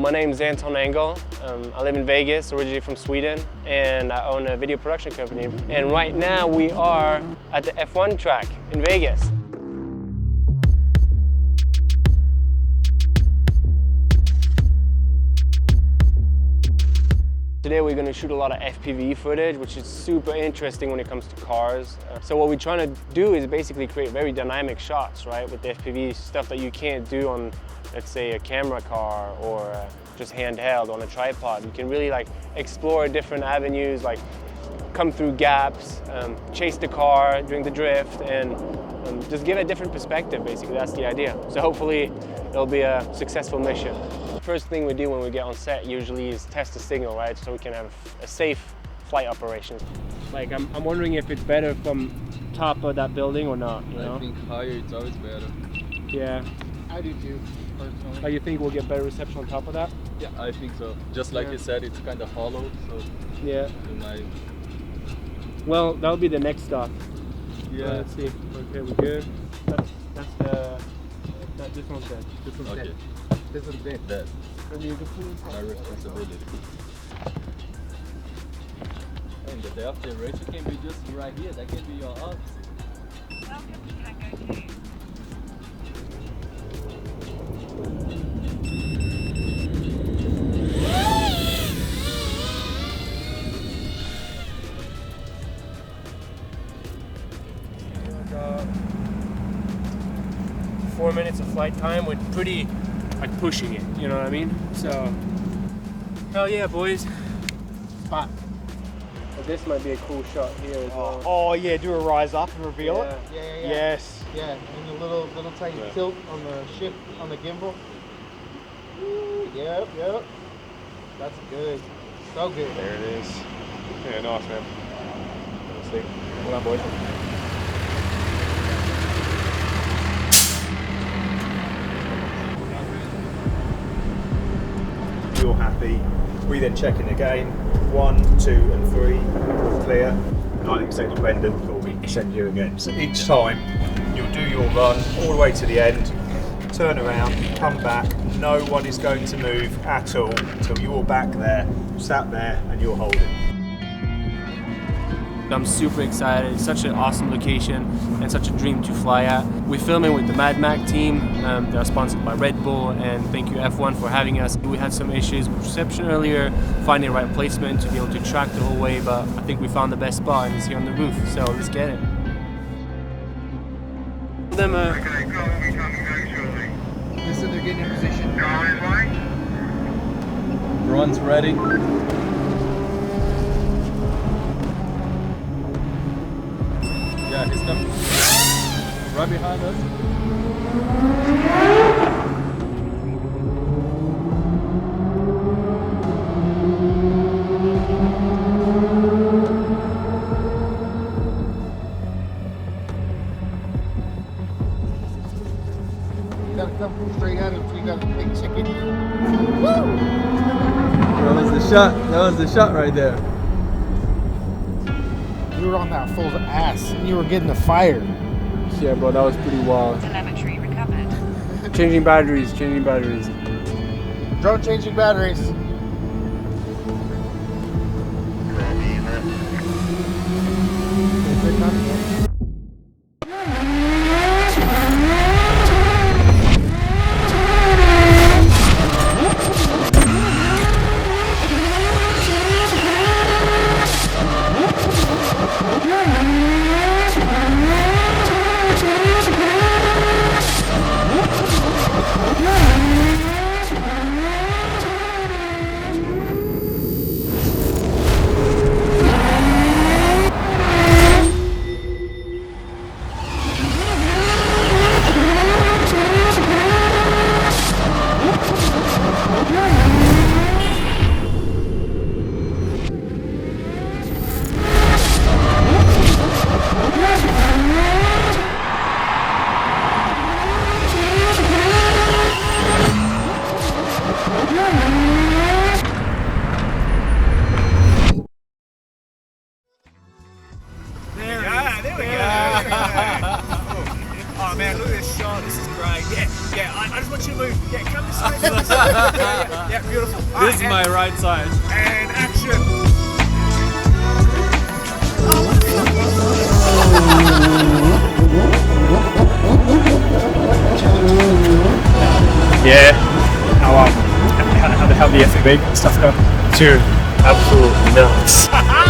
My name's Anton Engel. I live in Vegas, originally from Sweden, and I own a video production company. And right now we are at the F1 track in Vegas. Today we're going to shoot a lot of FPV footage, which is super interesting when it comes to cars. So what we're trying to do is basically create very dynamic shots, right? With the FPV, stuff that you can't do on, let's say, a camera car or just handheld on a tripod. You can really like explore different avenues, like come through gaps, chase the car during the drift, and just give a different perspective, basically. That's the idea. So hopefully it'll be a successful mission. First thing we do when we get on set usually is test the signal, right? So we can have a safe flight operation. Like I'm wondering if it's better from top of that building or not, you know? I think higher it's always better. Yeah. I do too, personally. Like you think we'll get better reception on top of that? Yeah, I think so. Just like you said, it's kind of hollow, so yeah. You might... Well, that'll be the next stop. Yeah. Let's see. Okay, we're good. That's the... this one's dead. This one's Okay. dead. This one's dead. Dead. My My responsibility. And the day after the race, you can be just right here. That can be your office. Welcome to Tango 2. And, 4 minutes of flight time with pretty, like pushing it, you know what I mean? So, hell yeah, boys. Spot. But this might be a cool shot here as well. Oh yeah, do a rise up and reveal it. Yeah. Yeah. Yes. Yeah, and the little tiny tilt on the shift on the gimbal. Yep. That's good. So good. There it is. Yeah, nice, man. Let's see. Well done, boys. You're happy. We then check in again. 1, 2, and 3. All clear. 90% dependent, or we send you again. So each time you'll do your run all the way to the end, turn around, come back. No one is going to move at all until you're back there, sat there, and you're holding. I'm super excited. It's such an awesome location and such a dream to fly at. We're filming with the Mad Mac team. They're sponsored by Red Bull, and thank you F1 for having us. We had some issues with reception earlier, finding the right placement to be able to track the whole way, but I think we found the best spot, and it's here on the roof, so let's get it. Okay, cool. We'll be coming very shortly. They said they're getting in position. Going right? Run's ready. Yeah, he's coming. Right behind us. You gotta come straight at him so you got a big chicken. That was the shot. That was the shot right there. You were on that fool's ass and you were getting the fire. Yeah, bro, that was pretty wild. Telemetry recovered. Changing batteries. Drone changing batteries. What's your move? Yeah, come this way. Come this way. Yeah, beautiful. This is my right side. And action. Yeah. How the FPV stuff go? Dude, absolute nuts.